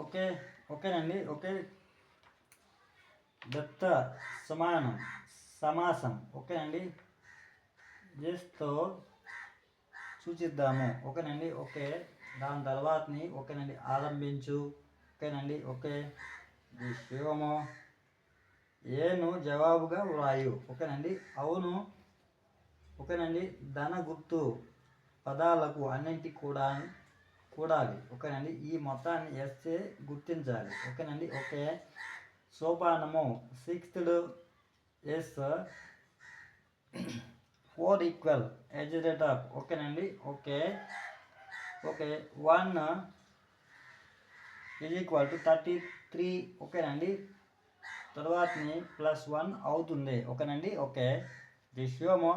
Okay. ఓకేనండి. Okay. దత్త సమానం సమాసం. ఓకేనండి. జస్ట్తో సూచిద్దాము. ఓకేనండి. ఓకే. దాని తర్వాతని ఓకేనండి ఆరంభించు. ఓకేనండి. ఓకే. శివము ఏను జవాబుగా వ్రాయు. ఓకేనండి. అవును. ఓకేనండి. ధన గుర్తు పదాలకు అన్నింటి కూడా కూడాలి. ఓకేనండి. ఈ మొత్తాన్ని ఎస్సే గుర్తించాలి. ఓకేనండి. ఓకే. సోపానము 6th S 4 equal edge of. ఓకేనండి. Okay. Okay. 1 is equal to 33. ఓకేనండి. తర్వాతని +1 అవుతుంది. ఓకేనండి. ఓకే. ది శివము